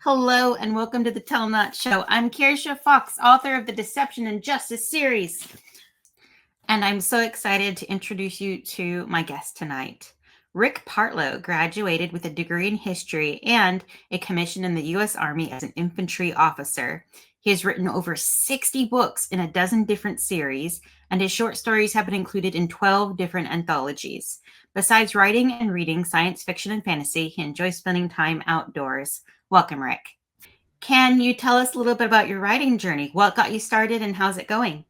Hello and welcome to the Tell Not Show. I'm Kiersha Fox, author of the Deception and Justice series. And I'm so excited to introduce you to my guest tonight. Rick Partlow graduated with a degree in history and a commission in the U.S. Army as an infantry officer. He has written over 60 books in a dozen different series, and his short stories have been included in 12 different anthologies. Besides writing and reading science fiction and fantasy, he enjoys spending time outdoors. Welcome, Rick. Can you tell us a little bit about your writing journey? What got you started and how's it going?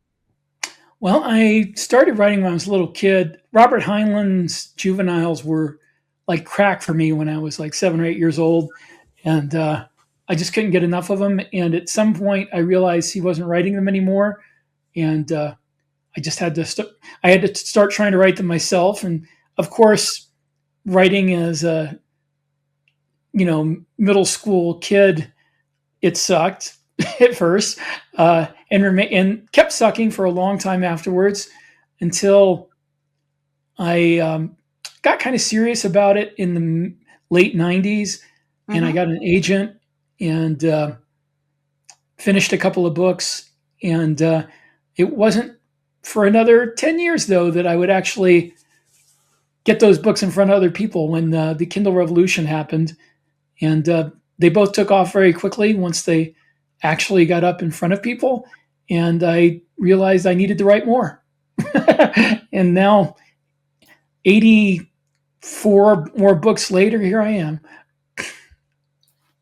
Well, I started writing when I was a little kid. Robert Heinlein's Juveniles were like crack for me when I was like 7 or 8 years old. And I just couldn't get enough of them. And at some point, I realized he wasn't writing them anymore. And I just had to I had to start trying to write them myself. And of course, writing as a middle school kid, it sucked at first, and kept sucking for a long time afterwards until I got kind of serious about it in the late 90s. And I got an agent and finished a couple of books. And it wasn't for another 10 years, though, that I would actually get those books in front of other people when the Kindle revolution happened. And they both took off very quickly once they actually got up in front of people. And I realized I needed to write more. And now, 84 more books later, here I am.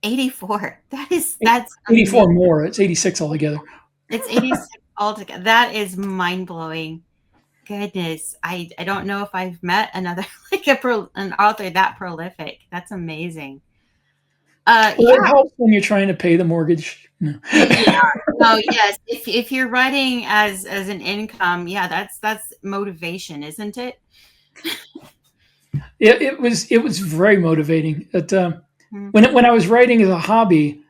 84. That's 84 amazing. More. It's 86 altogether. It's 86 altogether. That is mind-blowing. Goodness. I don't know if I've met another an author that prolific. That's amazing. It helps when you're trying to pay the mortgage. No. Oh yes. If you're writing as an income, that's motivation, isn't it? It was very motivating. When I was writing as a hobby,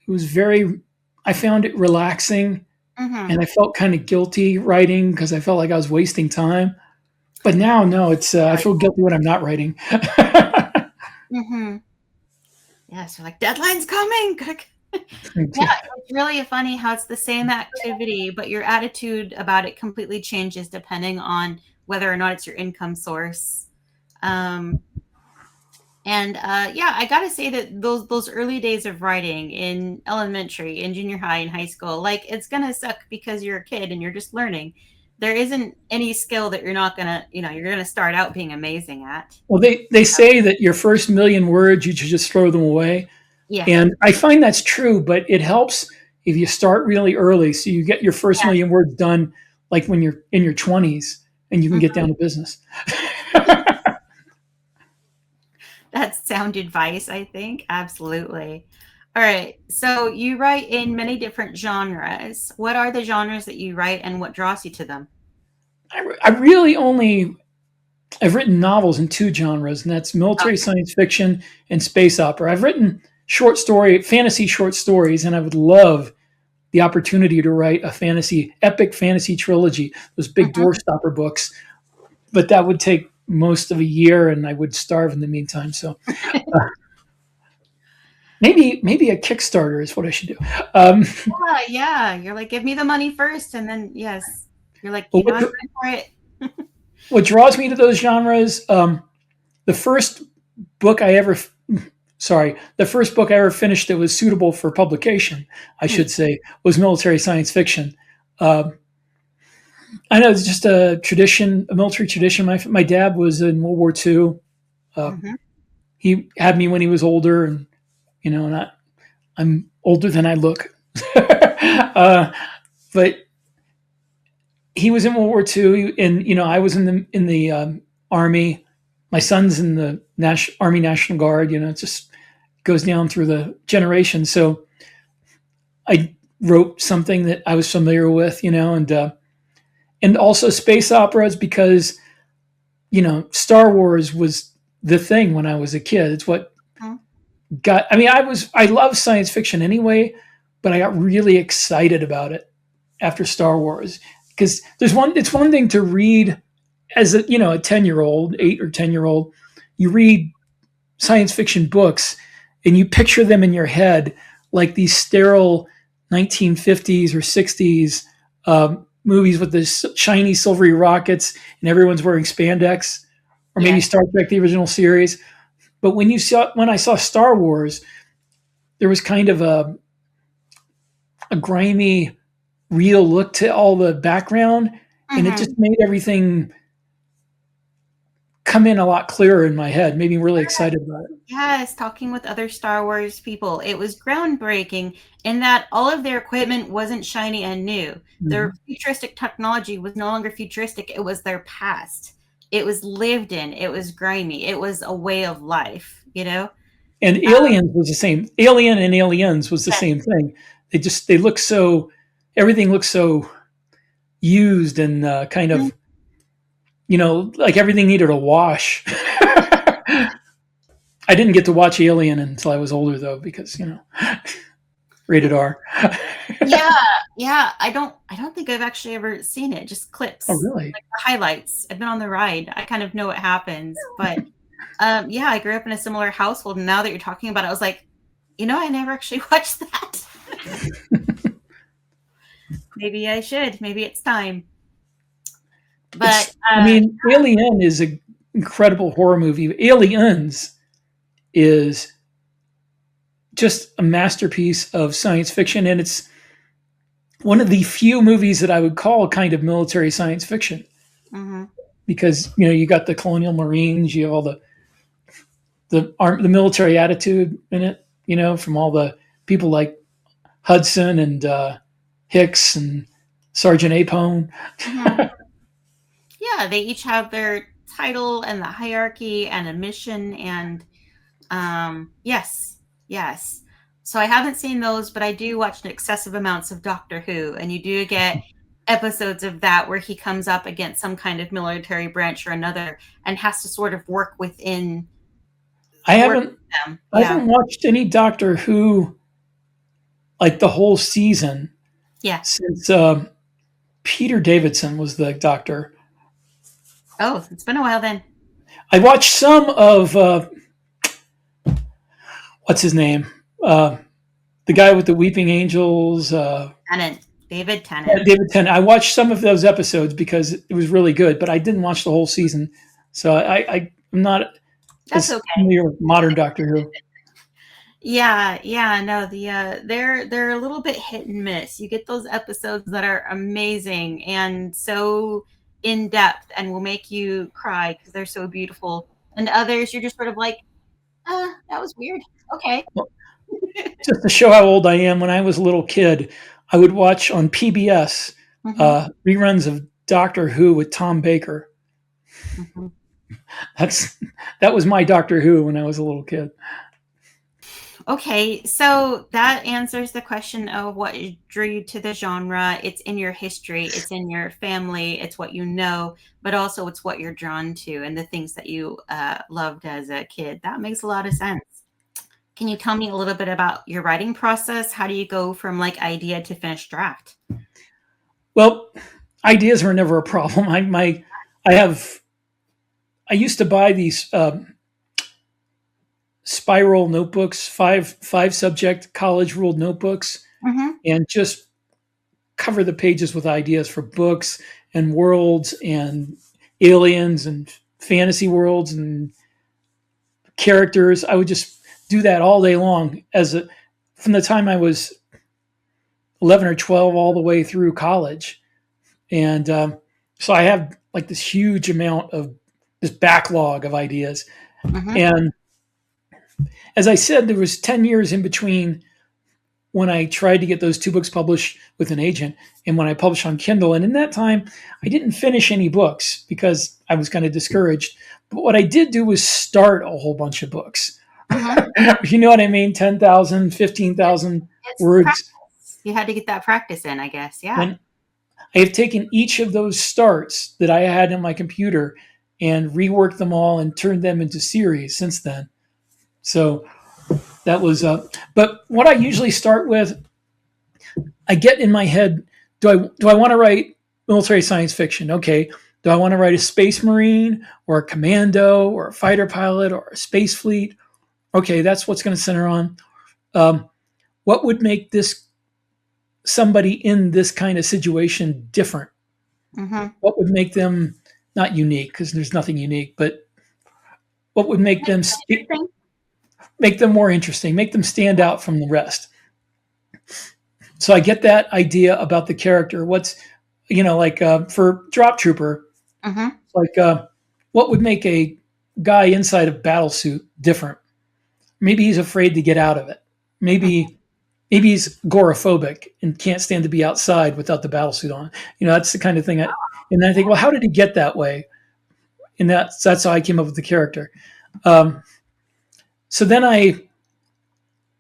it was I found it relaxing, and I felt kind of guilty writing because I felt like I was wasting time. But now, no, it's I feel guilty when I'm not writing. Yeah, so like deadline's coming. Yeah, it's really funny how it's the same activity, but your attitude about it completely changes depending on whether or not it's your income source. I gotta say that those early days of writing in elementary, in junior high, in high school, like it's gonna suck because you're a kid and you're just learning. There isn't any skill that you're not gonna, you're gonna start out being amazing at. Well, they say that your first million words, you should just throw them away. Yeah. And I find that's true, but it helps if you start really early. So you get your first million words done like when you're in your 20s and you can get down to business. That's sound advice, I think. Absolutely. All right. So you write in many different genres. What are the genres that you write and what draws you to them? I've written novels in 2 genres, and that's military science fiction and space opera. I've written fantasy short stories, and I would love the opportunity to write a epic fantasy trilogy, those big doorstopper books. But that would take most of a year, and I would starve in the meantime. So maybe a Kickstarter is what I should do. Yeah. You're like, give me the money first, and then yes, you're like, you want to for it. What draws me to those genres, the first book I ever finished that was suitable for publication, I should say, was military science fiction. I know it's just a military tradition. My dad was in World War II. He had me when he was older, and I'm older than I look. But he was in World War II, and I was in the Army. My son's in the Army National Guard. It just goes down through the generations. So I wrote something that I was familiar with, and also space operas because, Star Wars was the thing when I was a kid. It's what I love science fiction anyway, but I got really excited about it after Star Wars. Because it's one thing to read as a 10-year-old, 8 or 10-year-old, you read science fiction books and you picture them in your head like these sterile 1950s or 60s movies with the shiny silvery rockets and everyone's wearing spandex, or maybe Yes. Star Trek the original series. But when I saw Star Wars, there was kind of a grimy, real look to all the background, and it just made everything come in a lot clearer in my head. Made me really excited about it. Yes, talking with other Star Wars people. It was groundbreaking in that all of their equipment wasn't shiny and new. Their futuristic technology was no longer futuristic. It was their past. It was lived in. It was grimy. It was a way of life, you know? And Aliens was the same. Alien and Aliens was the Yes. same thing. They look so, everything looks so used and kind of, like everything needed a wash. I didn't get to watch Alien until I was older though, because rated R. Yeah. I don't think I've actually ever seen it. Just clips, Oh, really? like the highlights. I've been on the ride. I kind of know what happens, but yeah, I grew up in a similar household. And now that you're talking about it, I was like, I never actually watched that. Maybe I should. Maybe it's time. But Alien is an incredible horror movie. Aliens is just a masterpiece of science fiction, and it's one of the few movies that I would call kind of military science fiction. Because you got the colonial marines, you have all the military attitude in it, from all the people like Hudson and Hicks and Sergeant Aethon. Yeah, they each have their title and the hierarchy and a mission, and yes. So I haven't seen those, but I do watch excessive amounts of Doctor Who, and you do get episodes of that where he comes up against some kind of military branch or another and has to sort of work within. I haven't watched any Doctor Who like the whole season. Yeah. Since Peter Davidson was the Doctor. Oh, it's been a while then. I watched some of what's his name? The guy with the Weeping Angels. Tennant. David Tennant. David Tennant. I watched some of those episodes because it was really good, but I didn't watch the whole season. So I'm not That's as okay. familiar with modern Doctor Who. Yeah, no, they're a little bit hit and miss. You get those episodes that are amazing and so in depth and will make you cry because they're so beautiful. And others you're just sort of like, that was weird. Okay. Just to show how old I am, when I was a little kid, I would watch on PBS reruns of Doctor Who with Tom Baker. That was my Doctor Who when I was a little kid. Okay, so that answers the question of what drew you to the genre. It's in your history, it's in your family, it's what you know, but also it's what you're drawn to and the things that you loved as a kid. That makes a lot of sense. Can you tell me a little bit about your writing process? How do you go from like idea to finished draft? Well, ideas were never a problem. I used to buy these spiral notebooks, five subject college ruled notebooks, and just cover the pages with ideas for books and worlds and aliens and fantasy worlds and characters. I would just do that all day long from the time I was 11 or 12 all the way through college. And so I have like this huge amount of this backlog of ideas. And as I said, there was 10 years in between when I tried to get those 2 books published with an agent and when I published on Kindle. And in that time, I didn't finish any books because I was kind of discouraged. But what I did do was start a whole bunch of books. You know what I mean? 10,000, 15,000 words. Practice. You had to get that practice in, I guess. Yeah. And I have taken each of those starts that I had in my computer and reworked them all and turned them into series since then. So that was, but what I usually start with, I get in my head, do I want to write military science fiction? Okay. Do I want to write a space marine or a commando or a fighter pilot or a space fleet okay, that's what's going to center on. What would make this somebody in this kind of situation different? Mm-hmm. What would make them not unique? Because there's nothing unique, but what would make them make them more interesting, make them stand out from the rest? So I get that idea about the character. What's like for Drop Trooper, Mm-hmm. like what would make a guy inside a battle suit different? Maybe he's afraid to get out of it. Maybe he's agoraphobic and can't stand to be outside without the battle suit on. That's the kind of thing. And then I think, well, how did he get that way? And that's how I came up with the character. So then I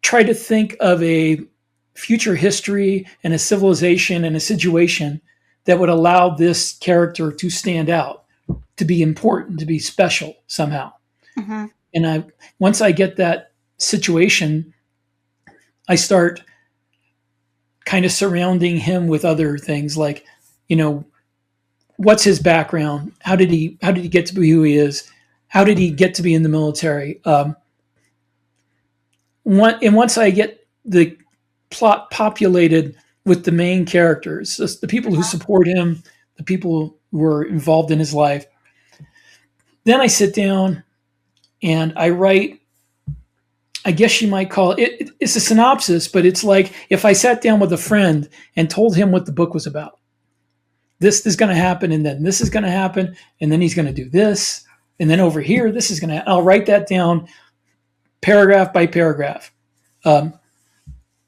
try to think of a future history and a civilization and a situation that would allow this character to stand out, to be important, to be special somehow. Mm-hmm. And once I get that situation, I start kind of surrounding him with other things like, what's his background? How did he get to be who he is? How did he get to be in the military? Once I get the plot populated with the main characters, the people who support him, the people who are involved in his life, then I sit down and I write, I guess you might call it, it's a synopsis, but it's like if I sat down with a friend and told him what the book was about. This is going to happen, and then this is going to happen, and then he's going to do this, and then over here, this is going to, I'll write that down paragraph by paragraph.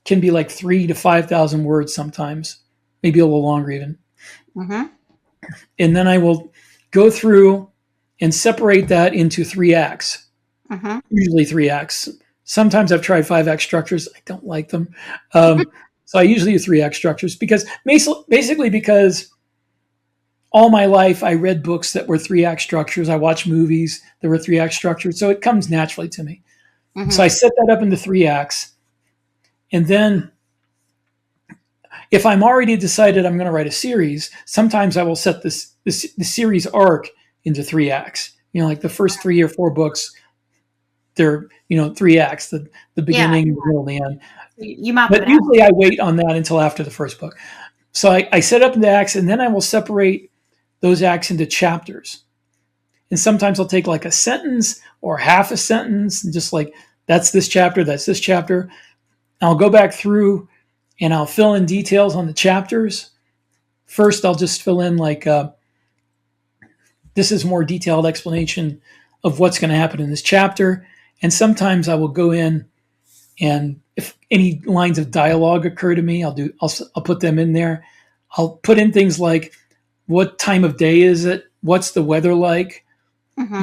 Can be like 3,000 to 5,000 words sometimes, maybe a little longer even. Mm-hmm. And then I will go through and separate that into 3 acts, usually 3 acts. Sometimes I've tried 5-act structures. I don't like them. So I usually do 3-act structures because basically because all my life I read books that were 3-act structures. I watched movies that were 3-act structures. So it comes naturally to me. Mm-hmm. So I set that up into 3 acts. And then if I'm already decided I'm going to write a series, sometimes I will set the series arc into 3 acts. Like the first 3 or 4 books, they're 3 acts, the beginning, the middle, the end. But usually I wait on that until after the first book. So I set up the acts, and then I will separate those acts into chapters. And sometimes I'll take like a sentence or half a sentence and just like, that's this chapter, that's this chapter. I'll go back through and I'll fill in details on the chapters. First, I'll just fill in like, this is more detailed explanation of what's going to happen in this chapter. And sometimes I will go in and if any lines of dialogue occur to me, I'll put them in there. I'll put in things like, what time of day is it? What's the weather like? Mm-hmm.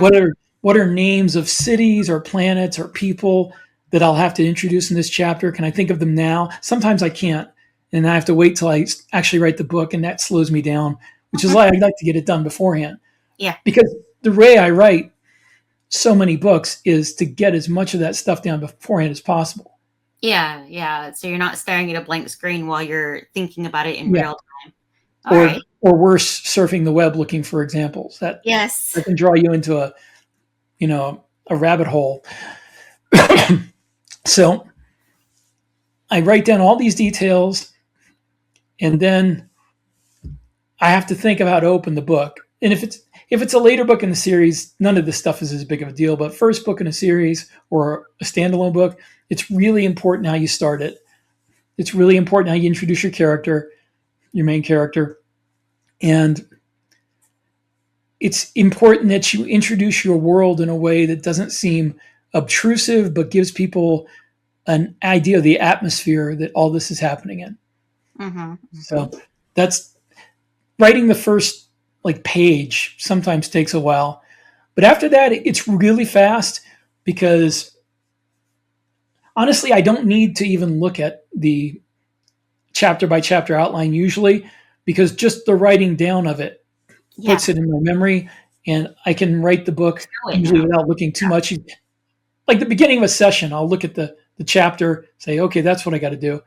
What are names of cities or planets or people that I'll have to introduce in this chapter? Can I think of them now? Sometimes I can't. And I have to wait till I actually write the book, and that slows me down, which is why I like to get it done beforehand. Yeah. Because the way I write so many books is to get as much of that stuff down beforehand as possible. Yeah, yeah. So you're not staring at a blank screen while you're thinking about it in real time. Or worse, surfing the web looking for examples. That can draw you into a rabbit hole. So I write down all these details, and then I have to think of how to open the book. And if it's a later book in the series, none of this stuff is as big of a deal. But first book in a series or a standalone book, it's really important how you start it. It's really important how you introduce your character, your main character. And it's important that you introduce your world in a way that doesn't seem obtrusive, but gives people an idea of the atmosphere that all this is happening in. Mm-hmm. So that's writing the first page sometimes takes a while, but after that, it's really fast because honestly, I don't need to even look at the chapter by chapter outline usually, because just the writing down of it puts it in my memory, and I can write the book usually without looking too much. Like the beginning of a session, I'll look at the chapter, say, okay, that's what I got to do.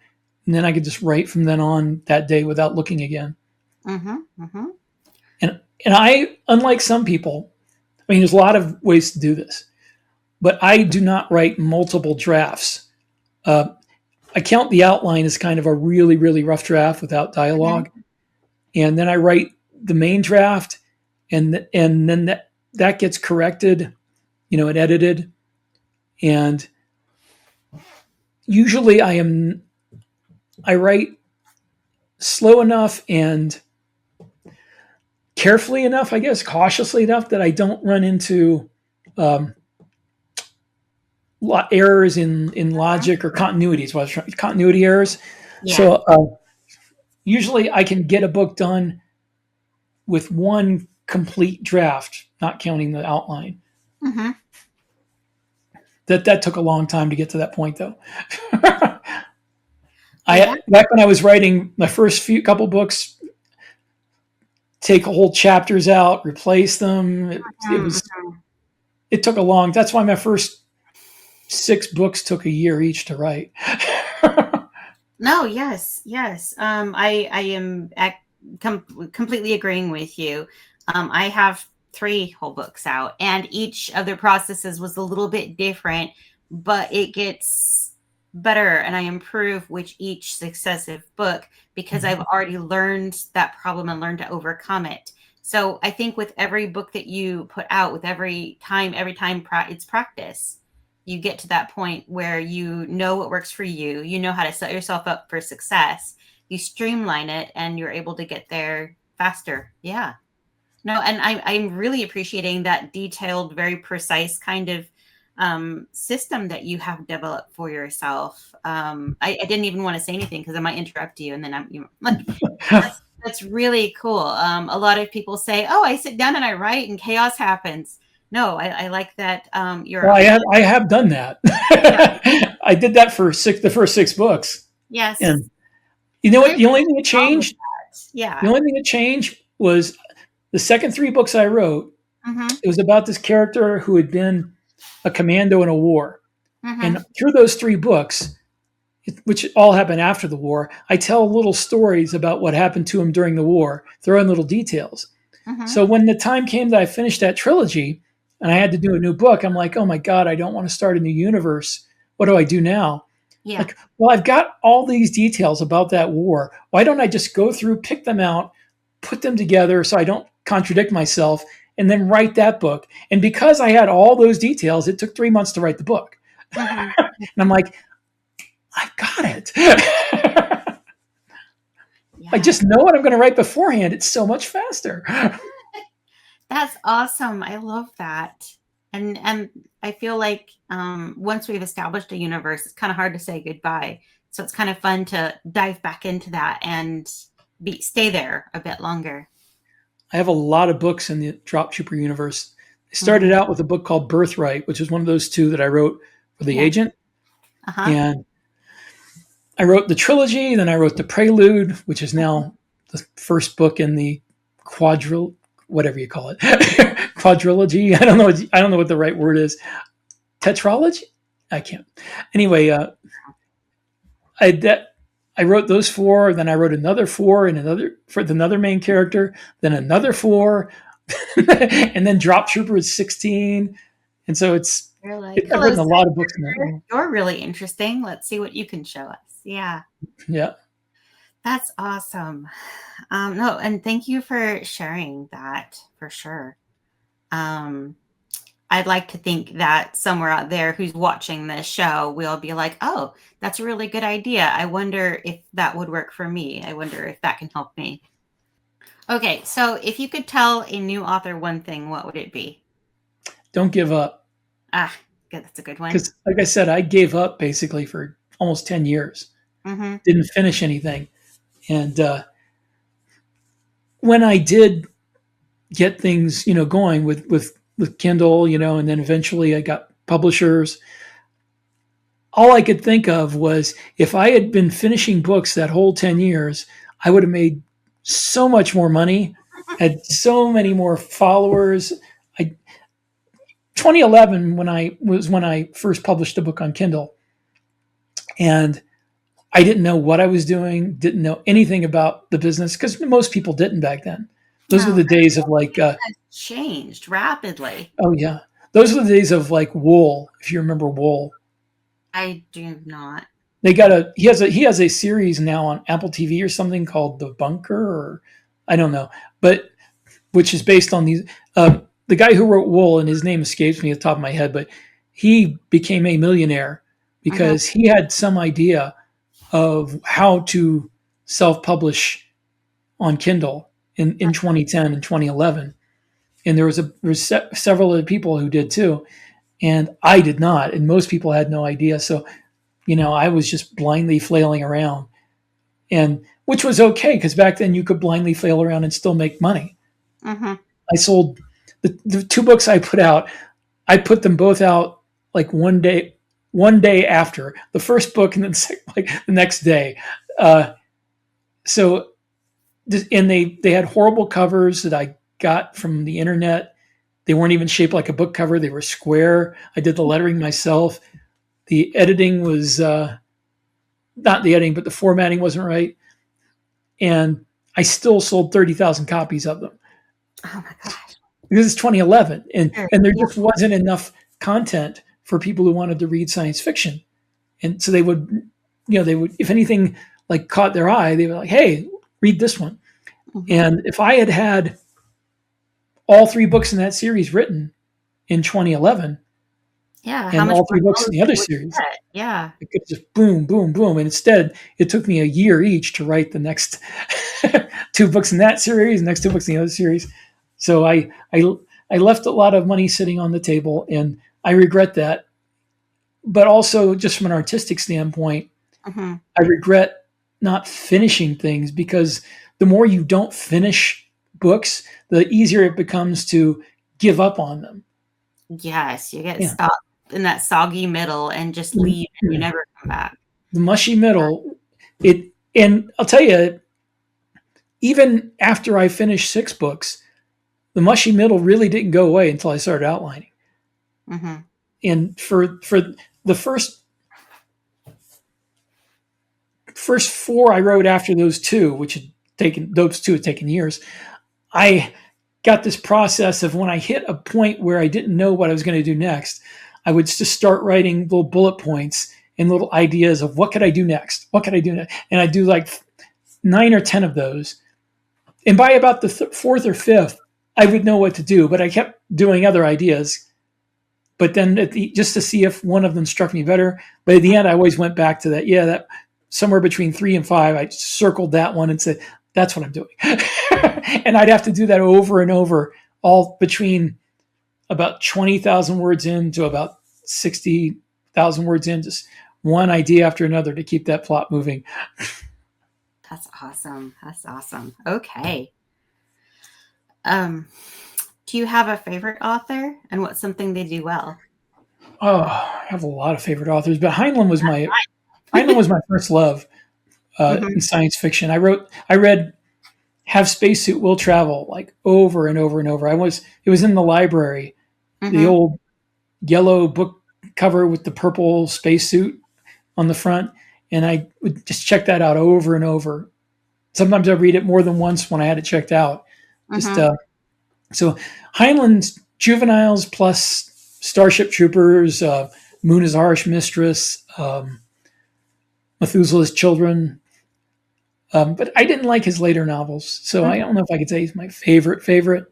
And then I could just write from then on that day without looking again. Mm-hmm, mm-hmm. And I, unlike some people, I mean, there's a lot of ways to do this. but I do not write multiple drafts. I count the outline as kind of a really, really rough draft without dialogue. Mhm. And then I write the main draft, and then that gets corrected, and edited. And usually I write slow enough and carefully enough, I guess, cautiously enough that I don't run into um, errors in logic or continuities, continuity errors. Yeah. So usually I can get a book done with one complete draft, not counting the outline. Hmm. That took a long time to get to that point, though. Yeah. Back when I was writing my first couple books, take whole chapters out, replace them. It took a long. That's why my first 6 books took a year each to write. No, yes, yes. I am completely agreeing with you. I have 3 whole books out, and each of their processes was a little bit different, but it gets better, and I improve with each successive book because I've already learned that problem and learned to overcome it. So I think with every book that you put out, with every time, it's practice. You get to that point where you know what works for you, you know how to set yourself up for success, you streamline it, and you're able to get there faster. Yeah. No, and I'm really appreciating that detailed, very precise kind of system that you have developed for yourself. I didn't even want to say anything because I might interrupt you, and then like, that's really cool. A lot of people say, "Oh, I sit down and I write, and chaos happens." No, I like that. Well, I have done that. Yeah. I did that for the first 6 books, Yes. and you know what? There's The only thing that wrong with changed, that. Yeah. the only thing that changed was the second 3 books I wrote. Mhm. It was about this character who had been a commando in a war, and Mhm. through those 3 books, which all happened after the war, I tell little stories about what happened to him during the war, throw in little details. Mhm. So when the time came that I finished that trilogy and I had to do a new book, I'm like, oh my God, I don't want to start a new universe. What do I do now? Yeah. Like, well, I've got all these details about that war. Why don't I just go through, pick them out, put them together so I don't contradict myself, and then write that book? And because I had all those details, it took 3 months to write the book. Mhm. And I'm like, I got it. I Yeah. just know what I'm going to write beforehand. It's so much faster. That's awesome. I love that. And I feel like once we've established a universe, it's kind of hard to say goodbye. So it's kind of fun to dive back into that and stay there a bit longer. I have a lot of books in the Drop Trooper universe. I Mhm. started out with a book called Birthright, which is one of those 2 that I wrote for the Yeah. agent. Uh-huh. And I wrote the trilogy, then I wrote the Prelude, which is now the first book in the whatever you call it, quadrilogy. I don't know what the right word is. Tetralogy. I can't. Anyway, I wrote those 4. Then I wrote another 4 and another main character. Then another 4, and then Drop Trooper is 16. And so You're like, I've hello, written a lot of books in that Senator. world. You're really interesting. Let's see what you can show us. Yeah. Yeah. That's awesome. No, and thank you for sharing that for sure. Um, I'd like to think that somewhere out there who's watching this show will be like, oh, that's a really good idea. I wonder if that would work for me. I wonder if that can help me. Okay, so if you could tell a new author one thing, what would it be? Don't give up. Ah, good. That's a good one. Because, like I said, I gave up basically for almost 10 years. Mm-hmm. Didn't finish anything. And when I did get things, going with Kindle, and then eventually I got publishers, all I could think of was if I had been finishing books that whole 10 years, I would have made so much more money, had so many more followers. 2011 when I first published a book on Kindle, and I didn't know what I was doing, didn't know anything about the business because most people didn't back then. Those were No, the days of like, changed rapidly. oh yeah, those were the days of like Wool, if you remember Wool. I do not. He has a series now on Apple TV or something called The Bunker, or I don't know, but which is based on these. The guy who wrote Wool, and his name escapes me at the top of my head, but he became a millionaire because he had some idea of how to self-publish on Kindle in 2010 and 2011. And there was several other people who did too. And I did not. And most people had no idea. So, I was just blindly flailing around, and which was okay because back then you could blindly flail around and still make money. I sold the 2 books I put out. I put them both out like one day after the first book, and then like the next day. So, and they had horrible covers that I got from the internet. They weren't even shaped like a book cover. They were square. I did the lettering myself. The editing was not the editing, but the formatting wasn't right. And I still sold 30,000 copies of them. Oh my gosh. This is 2011. And there just wasn't enough content for people who wanted to read science fiction. And so they would, if anything like caught their eye, they were like, hey, read this one. And if I had all 3 books in that series written in 2011, and all 3 books in the other series, it could just boom, boom, boom. And instead, it took me a year each to write the next 2 books in that series, next 2 books in the other series. So I left a lot of money sitting on the table, and I regret that. But also, just from an artistic standpoint, I regret not finishing things, because the more you don't finish books, the easier it becomes to give up on them. Yes, you get stuck in that soggy middle and just leave, and you never come back. The mushy middle, and I'll tell you, even after I finished 6 books, the mushy middle really didn't go away until I started outlining. And for the first 4 I wrote after those 2, which had taken years, I got this process of when I hit a point where I didn't know what I was going to do next, I would just start writing little bullet points and little ideas of what could I do next? What could I do next? And I do like 9 or 10 of those. And by about the 4th or 5th, I would know what to do, but I kept doing other ideas. But then just to see if one of them struck me better. But at the end, I always went back to that. Yeah, that somewhere between 3 and 5, I circled that one and said, that's what I'm doing. And I'd have to do that over and over, all between about 20,000 words in to about 60,000 words in, just one idea after another to keep that plot moving. That's awesome. Okay. Do you have a favorite author, and what's something they do well? Oh, I have a lot of favorite authors, but Heinlein was my first love in science fiction. I read Have Spacesuit Will Travel like over and over and over. It was in the library, the old yellow book cover with the purple spacesuit on the front, and I would just check that out over and over. Sometimes I read it more than once when I had it checked out. So Heinlein's Juveniles plus Starship Troopers, Moon is a Harsh Mistress, Methuselah's Children. But I didn't like his later novels, so I don't know if I could say he's my favorite.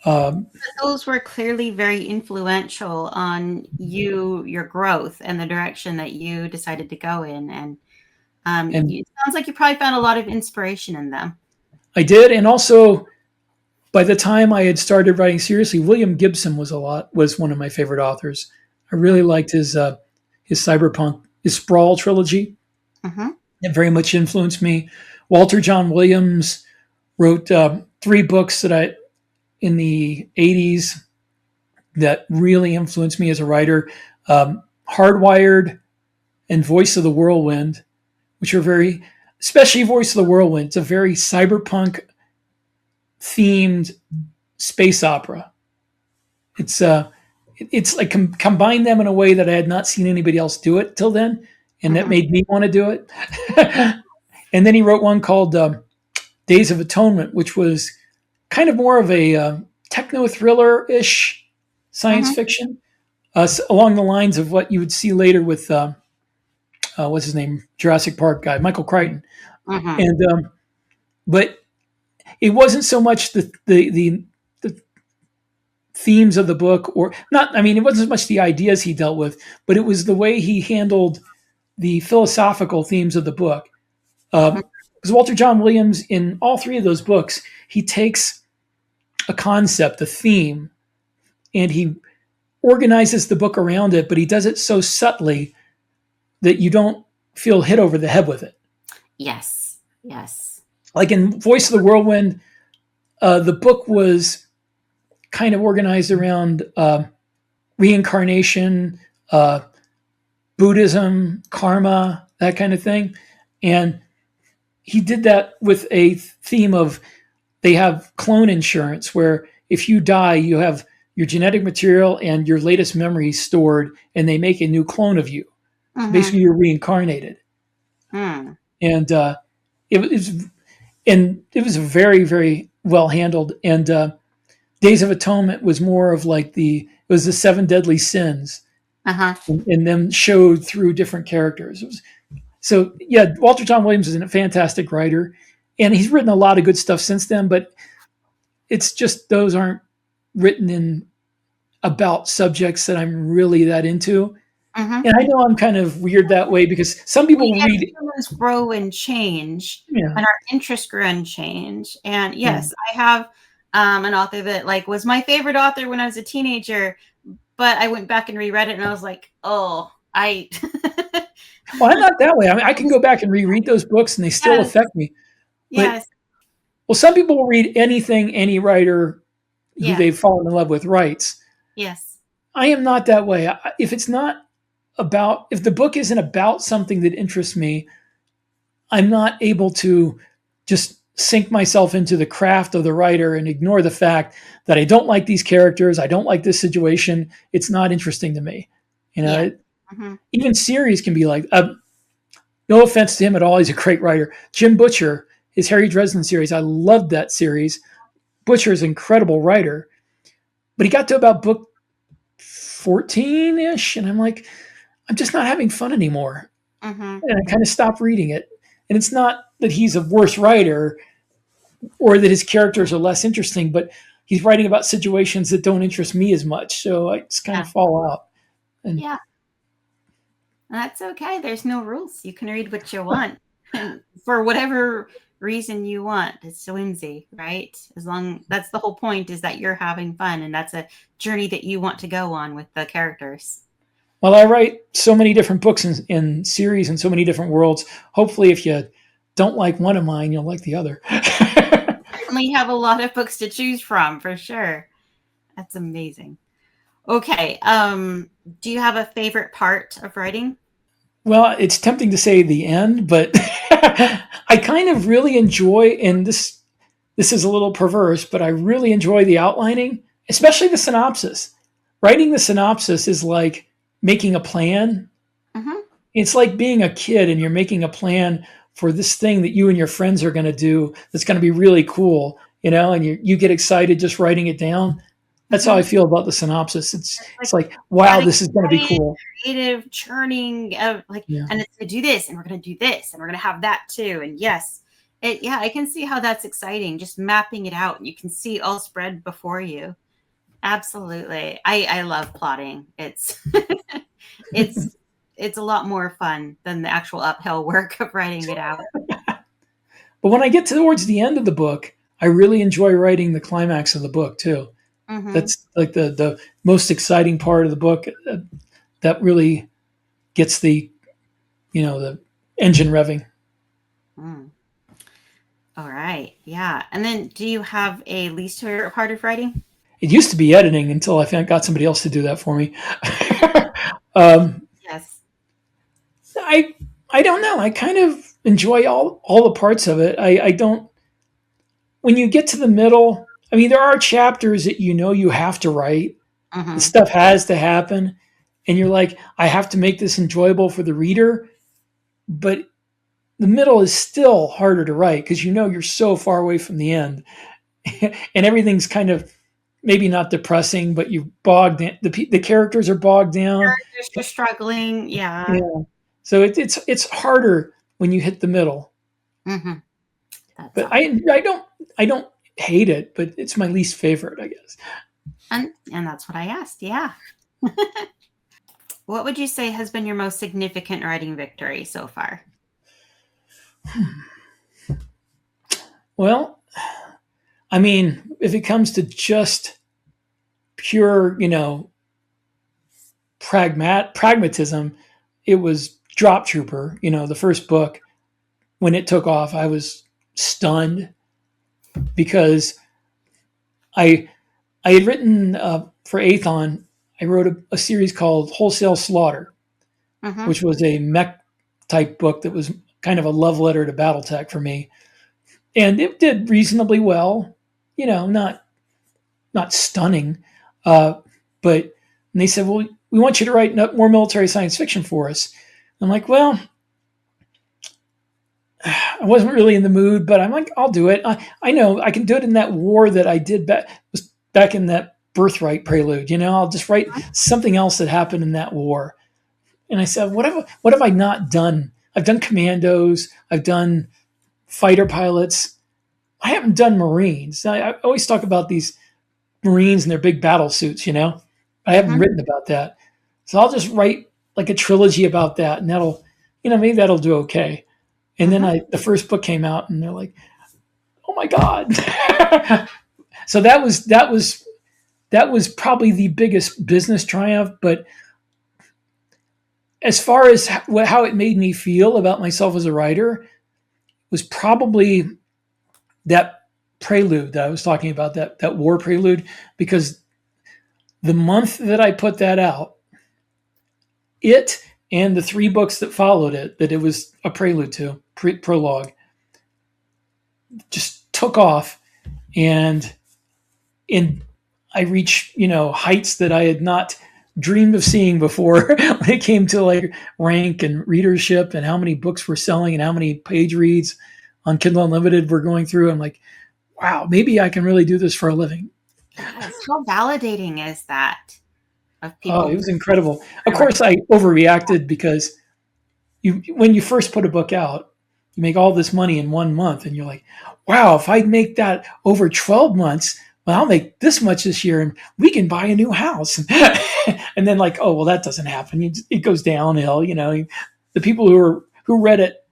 Those were clearly very influential on your growth and the direction that you decided to go in. And it sounds like you probably found a lot of inspiration in them. I did, and also by the time I had started writing seriously, William Gibson was one of my favorite authors. I really liked his cyberpunk, his Sprawl trilogy. It very much influenced me. Walter John Williams wrote 3 books in the 80s that really influenced me as a writer. Hardwired and Voice of the Whirlwind, which are especially Voice of the Whirlwind. It's a very cyberpunk themed space opera. It's like combine them in a way that I had not seen anybody else do it till then, and that made me want to do it. And then he wrote one called Days of Atonement, which was kind of more of a techno thriller-ish science Mm-hmm. fiction, along the lines of what you would see later with what's his name, Jurassic Park guy, Michael Crichton. Mm-hmm. And but it wasn't so much the themes of the book, or not. I mean, it wasn't as much the ideas he dealt with, but it was the way he handled the philosophical themes of the book. Mm-hmm. Because Walter John Williams, in all three of those books, he takes a concept, a theme, and he organizes the book around it, but he does it so subtly that you don't feel hit over the head with it. Yes. Yes. Like in Voice of the Whirlwind, the book was kind of organized around reincarnation, Buddhism, karma, that kind of thing. And he did that with a theme of they have clone insurance where if you die, you have your genetic material and your latest memories stored, and they make a new clone of you. So Mm-hmm. basically, you're reincarnated. Mm. And it was very, very well handled. And Days of Atonement was more of like it was the seven deadly sins, Uh-huh. and them showed through different characters. So yeah, Walter John Williams is a fantastic writer, and he's written a lot of good stuff since then. But it's just those aren't written in about subjects that I'm really that into. Mm-hmm. And I know I'm kind of weird that way because some people We as read, humans grow and change, yeah, and our interests grow and change. And yeah. yes, I have an author that like was my favorite author when I was a teenager, but I went back and reread it, and I was like, oh, I. Well, I'm not that way. I mean, I can go back and reread those books and they still Yes, affect me. But yes, well, some people will read anything any writer who yes, they've fallen in love with writes. yes. I am not that way. If it's not about, if the book isn't about something that interests me, I'm not able to just sink myself into the craft of the writer and ignore the fact that I don't like these characters. I don't like this situation. It's not interesting to me. You Yeah. know, Mm-hmm. even series can be like, no offense to him at all. He's a great writer. Jim Butcher, his Harry Dresden series, I loved that series. Butcher is an incredible writer, but he got to about book 14-ish, and I'm like, I'm just not having fun anymore. Mm-hmm. And I kind of stopped reading it. And it's not that he's a worse writer or that his characters are less interesting, but he's writing about situations that don't interest me as much. So I just kind Yeah. of fall out. And Yeah. That's okay. There's no rules. You can read what you want, and for whatever reason you want. It's whimsy, right? As long that's the whole point, is that you're having fun, and that's a journey that you want to go on with the characters. while I write so many different books in series and so many different worlds, hopefully if you don't like one of mine, you'll like the other. Certainly have a lot of books to choose from, for sure. That's amazing. Okay. Do you have a favorite part of writing? Well, it's tempting to say the end, but I kind of really enjoy, and this is a little perverse, but I really enjoy the outlining, especially the synopsis. Writing the synopsis is like making a plan. Mm-hmm. It's like being a kid and you're making a plan for this thing that you and your friends are going to do that's going to be really cool, and you get excited just writing it down. That's how I feel about the synopsis. It's like, wow, this is going to be cool. Creative churning of like, Yeah. and it's going to do this, and we're going to do this, and we're going to have that too. And yes, I can see how that's exciting. Just mapping it out, and you can see all spread before you. Absolutely. I love plotting. It's it's a lot more fun than the actual uphill work of writing it out. But when I get towards the end of the book, I really enjoy writing the climax of the book too. Mm-hmm. That's like the most exciting part of the book. That really gets the engine revving. Mm. All right. Yeah. And then do you have a least favorite part of writing? It used to be editing until I got somebody else to do that for me. Yes. I don't know. I kind of enjoy all the parts of it. I don't. When you get to the middle, I mean, there are chapters that you have to write. Mm-hmm. The stuff has to happen, and you're like, I have to make this enjoyable for the reader. But the middle is still harder to write because you're so far away from the end, and everything's kind of maybe not depressing, but you bogged in, the characters are bogged down. You're struggling. Yeah. Yeah. So it's harder when you hit the middle. Mm-hmm. That's But all. I don't hate it, but it's my least favorite, I guess. And that's what I asked. Yeah. What would you say has been your most significant writing victory so far? Well, I mean, if it comes to just pure, pragmatism, it was Drop Trooper. The first book, when it took off, I was stunned because I I had written for Aethon. I wrote a series called Wholesale Slaughter, Mm-hmm. which was a mech type book that was kind of a love letter to BattleTech for me, and it did reasonably well. Not stunning, but and they said, "Well, we want you to write more military science fiction for us." I'm like, "Well, I wasn't really in the mood, but I'm like, I'll do it. I know I can do it in that war that I did back in that Birthright prelude. I'll just write something else that happened in that war." And I said, what have I not done? I've done commandos. I've done fighter pilots. I haven't done Marines. I always talk about these Marines and their big battle suits. I haven't Mm-hmm. written about that. So I'll just write like a trilogy about that, and that'll, maybe that'll do okay. And then Mm-hmm. the first book came out, and they're like, "Oh my god!" So that was probably the biggest business triumph. But as far as how it made me feel about myself as a writer, was probably that prelude that I was talking about, that war prelude, because the month that I put that out, it and the 3 books that followed it, that it was a prelude to, prologue, just took off, and I reached heights that I had not dreamed of seeing before when it came to like rank and readership and how many books we're selling and how many page reads on Kindle Unlimited we're going through. I'm like, wow, maybe I can really do this for a living. Yes. How validating is that of Oh, people? it was incredible. Of course, I overreacted because when you first put a book out, you make all this money in 1 month, and you're like, wow, if I make that over 12 months, well, I'll make this much this year, and we can buy a new house. And then like, oh, well, that doesn't happen. It goes downhill. The people who read it,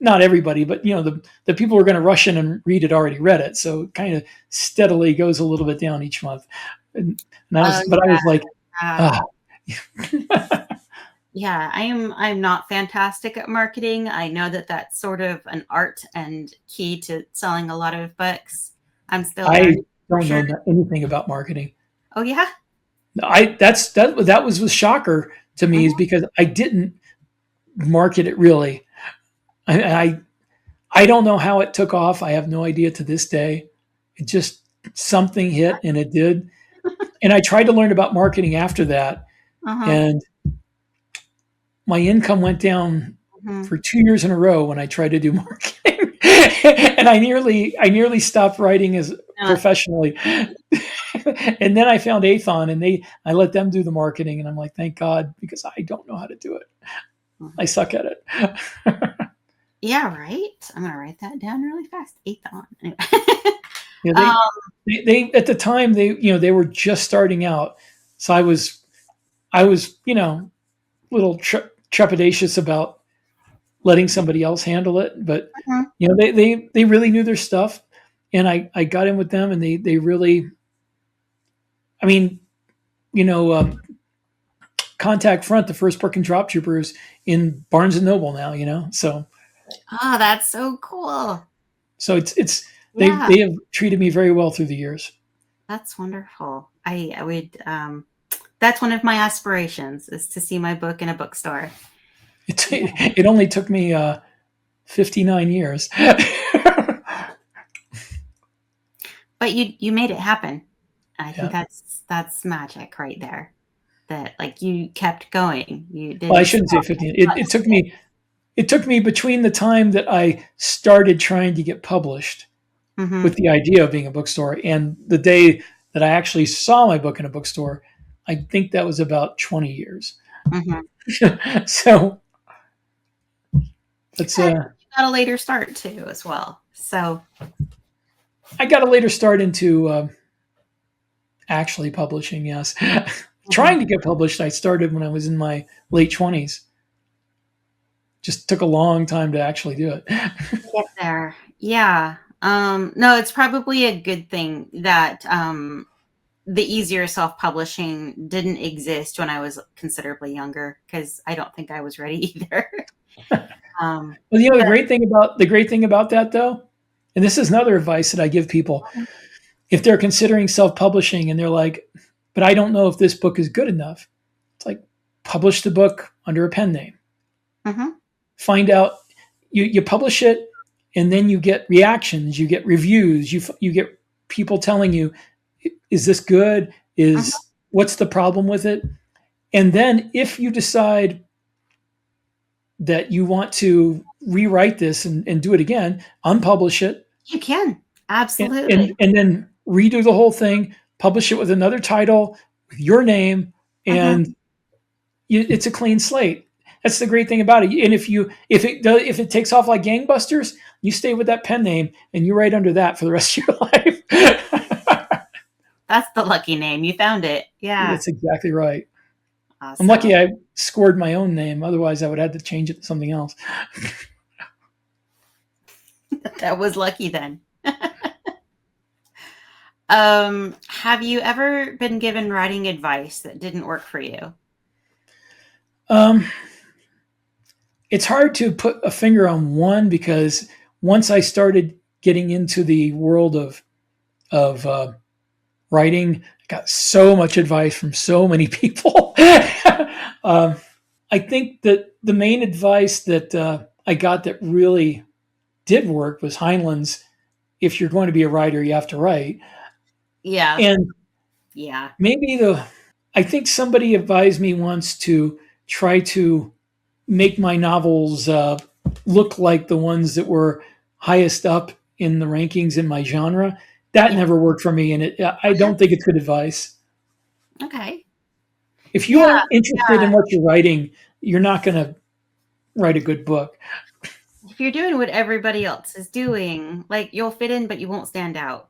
not everybody, but the people who are going to rush in and read it already read it. So it kind of steadily goes a little bit down each month. And Oh, I was like, yeah. ah. Yeah, I'm not fantastic at marketing. I know that that's sort of an art and key to selling a lot of books. I'm still I learning for don't sure. know anything about marketing. Oh yeah. That was a shocker to me, is Mhm. because I didn't market it really. I don't know how it took off. I have no idea to this day. It just, something hit, and it did. And I tried to learn about marketing after that, Uh-huh. and my income went down Mhm. for 2 years in a row when I tried to do marketing. And I nearly stopped writing as Uh, professionally. And then I found Aethon, and I let them do the marketing, and I'm like, thank God, because I don't know how to do it. I mhm. suck at it. Yeah, right. I'm gonna write that down really fast. Aethon. Anyway. Yeah, um, they at the time, they were just starting out, so I was a little trepidatious about letting somebody else handle it, but mhm. they really knew their stuff, and I got in with them, and they really, I mean, you know, um, Contact Front, the first book in Drop Troopers, in Barnes and Noble now, Oh, that's so cool. so it's Yeah, they have treated me very well through the years. that's wonderful. I would that's one of my aspirations is to see my book in a bookstore. Yeah. It only took me 59 years. But you made it happen. I think Yeah. that's magic right there. That like you kept going. You Well, I didn't shouldn't say stop. 15. It took me between the time that I started trying to get published Mm-hmm. with the idea of being a bookstore, and the day that I actually saw my book in a bookstore, I think that was about 20 years. Mm-hmm. So that's You got a later start too, as well. So I got a later start into actually publishing. Yes, trying to get published. I started when I was in my late 20s. Just took a long time to actually do it. get there. Yeah. No, it's probably a good thing that the easier self-publishing didn't exist when I was considerably younger, because I don't think I was ready either. Well, the great thing about that, though, and this is another advice that I give people, if they're considering self-publishing and they're like, but I don't know if this book is good enough. It's like, publish the book under a pen name. Mm-hmm. Find out, you publish it, and then you get reactions, you get reviews, you get people telling you, is this good? What's the problem with it? And then if you decide that you want to rewrite this and do it again, unpublish it. You can. Absolutely. And then redo the whole thing, publish it with another title, with your name, and it's a clean slate. That's the great thing about it. And if it takes off like gangbusters, you stay with that pen name and you write under that for the rest of your life. That's the lucky name. You found it. Yeah. That's exactly right. Awesome. I'm lucky I scored my own name. Otherwise, I would have to change it to something else. That was lucky then. Have you ever been given writing advice that didn't work for you? It's hard to put a finger on one, because once I started getting into the world of writing, I got so much advice from so many people. I think that the main advice that I got that really did work was Heinlein's, if you're going to be a writer, you have to write. Yeah. And yeah, maybe I think somebody advised me once to try to make my novels look like the ones that were highest up in the rankings in my genre. That never worked for me, and I don't think it's good advice. Okay. If you aren't interested in what you're writing, you're not going to write a good book. If you're doing what everybody else is doing, like, you'll fit in, but you won't stand out.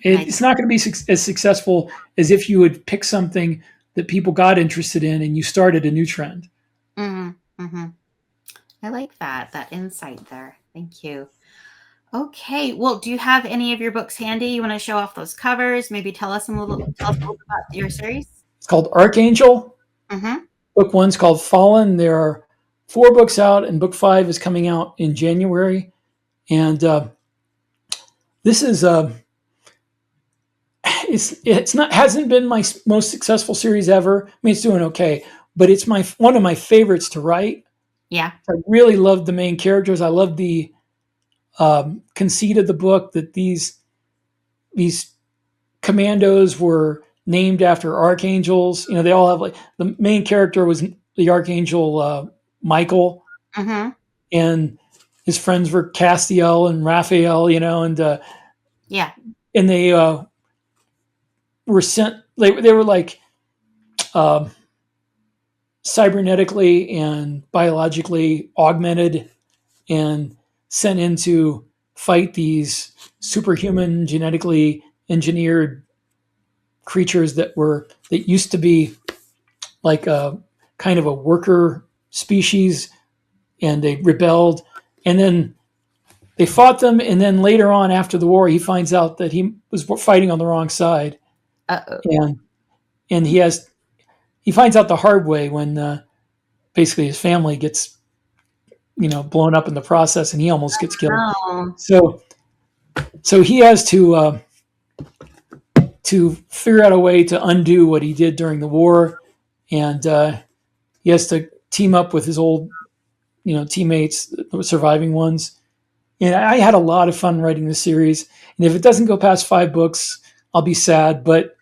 It's not going to be as successful as if you would pick something that people got interested in and you started a new trend. Mm-hmm. Mm-hmm. I like that insight there. Thank you. Okay. Well, do you have any of your books handy? You want to show off those covers? Maybe tell us a little bit about your series? It's called Archangel. Mm-hmm. Book 1's called Fallen. There are 4 books out, and book 5 is coming out in January. And this is hasn't been my most successful series ever. I mean, it's doing okay, but it's one of my favorites to write. Yeah. I really loved the main characters. I loved the conceit of the book, that these commandos were named after archangels. You know, they all have, like, the main character was the archangel Michael, and his friends were Castiel and Raphael. You know, and and they were sent. They were like cybernetically and biologically augmented and sent in to fight these superhuman, genetically engineered creatures that used to be like a kind of a worker species, and they rebelled, and then they fought them, and then later on, after the war, he finds out that he was fighting on the wrong side. Uh-oh. And he finds out the hard way when basically his family gets, blown up in the process, and he almost gets killed. Oh. So he has to figure out a way to undo what he did during the war, and he has to team up with his old, teammates, the surviving ones. And I had a lot of fun writing the series. And if it doesn't go past 5 books, I'll be sad, but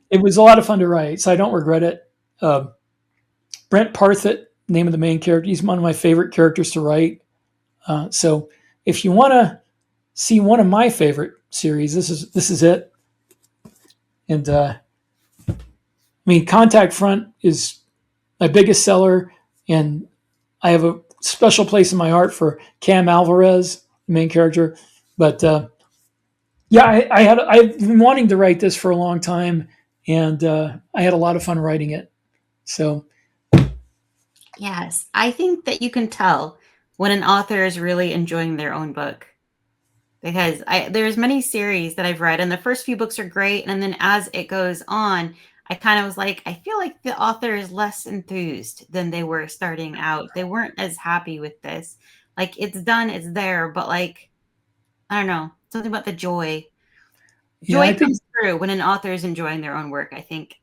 it was a lot of fun to write, so I don't regret it. Brent Parthett, name of the main character, he's one of my favorite characters to write. So if you want to see one of my favorite series, this is it. And I mean, Contact Front is my biggest seller, and I have a special place in my heart for Cam Alvarez, the main character. But yeah, I've been wanting to write this for a long time, and I had a lot of fun writing it. So Yes, I think that you can tell when an author is really enjoying their own book, because there's many series that I've read, and the first few books are great, and then as it goes on, I kind of was like, I feel like the author is less enthused than they were starting out. They weren't as happy with this. Like, it's done, it's there, but like, I don't know, something about the joy. yeah, Joy comes through when an author is enjoying their own work, I think.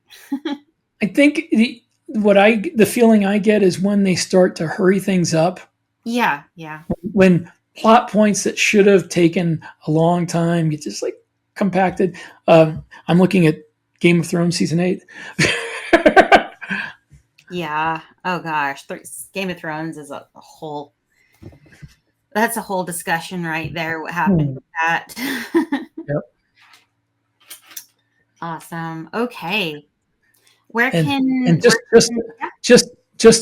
I think the feeling I get is when they start to hurry things up, Yeah, yeah. when plot points that should have taken a long time get just like compacted. I'm looking at Game of Thrones season 8. Yeah. Oh gosh, Game of Thrones is a whole. That's a whole discussion right there. What happened with that? Yep. Awesome. Okay. Where And can and just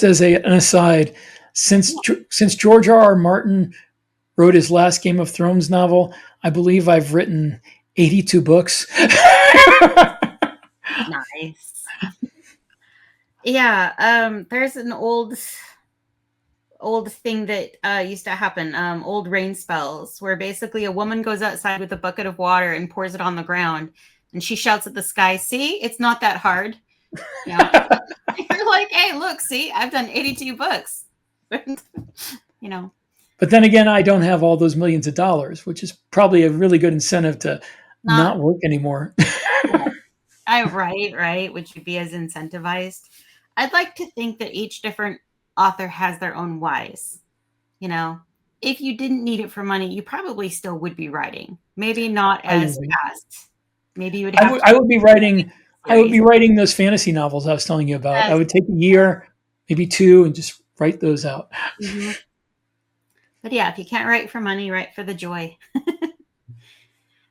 as an aside, since George R.R. Martin wrote his last Game of Thrones novel, I believe I've written 82 books. Nice. Yeah. There's an old thing that used to happen. Old rain spells where basically a woman goes outside with a bucket of water and pours it on the ground, and she shouts at the sky, "See, it's not that hard." Yeah. You're like, hey, look, see, I've done 82 books. You know. But then again, I don't have all those millions of dollars, which is probably a really good incentive to not work anymore. Right. Would you be as incentivized? I'd like to think that each different author has their own whys. You know, if you didn't need it for money, you probably still would be writing. Maybe not as fast. Maybe you would have I would be writing. I would be writing those fantasy novels I was telling you about. I would take a year, maybe 2, and just write those out. Mm-hmm. But yeah, if you can't write for money, write for the joy.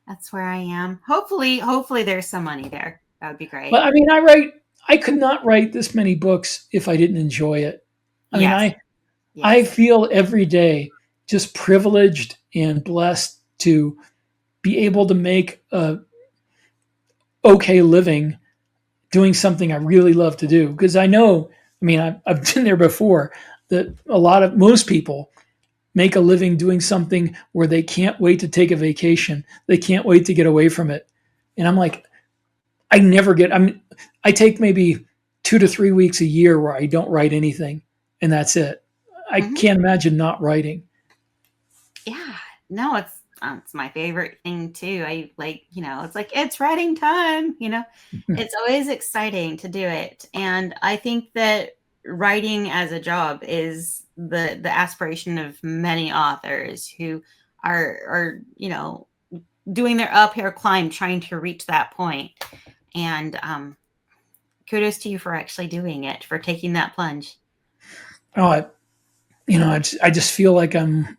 That's where I am. Hopefully there's some money there. That would be great. But I mean, I could not write this many books if I didn't enjoy it. I mean, I feel every day just privileged and blessed to be able to make a okay living doing something I really love to do. Because I know, I mean, I've been there before, that most people make a living doing something where they can't wait to take a vacation. They can't wait to get away from it. And I'm like, I take maybe 2 to 3 weeks a year where I don't write anything, and that's it. I can't imagine not writing. Yeah, no, it's my favorite thing too. I like, it's like, it's writing time, it's always exciting to do it. And I think that writing as a job is the aspiration of many authors who are doing their uphill climb trying to reach that point. And kudos to you for actually doing it, for taking that plunge. Oh, I just feel like I'm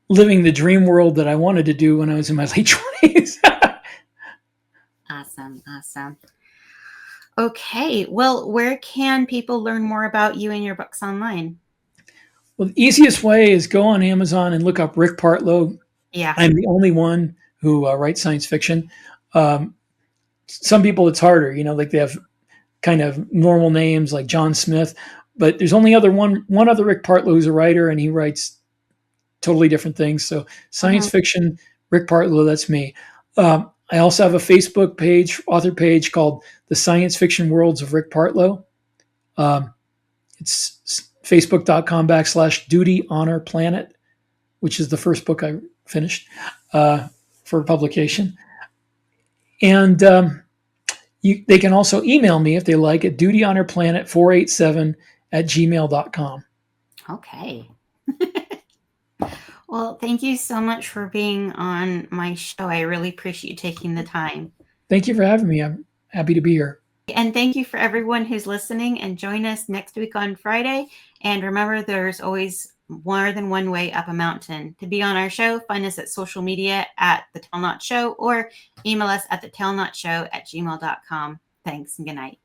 living the dream world that I wanted to do when I was in my late 20s. Awesome. Okay, well, where can people learn more about you and your books online? Well, the easiest way is go on Amazon and look up Rick Partlow. Yeah. I'm the only one who writes science fiction. Some people it's harder, like they have kind of normal names like John Smith, but there's only one other Rick Partlow who's a writer, and he writes totally different things. So science fiction, Rick Partlow, that's me. I also have a Facebook page, author page called The Science Fiction Worlds of Rick Partlow. It's facebook.com/Duty Honor Planet, which is the first book I finished for publication. And they can also email me if they like at dutyhonorplanet487@gmail.com. Okay. Well, thank you so much for being on my show. I really appreciate you taking the time. Thank you for having me. I'm happy to be here. And thank you for everyone who's listening, and join us next week on Friday. And remember, there's always more than one way up a mountain. To be on our show, find us at social media at The Tailknot Show or email us at thetailknotshow@gmail.com. Thanks and good night.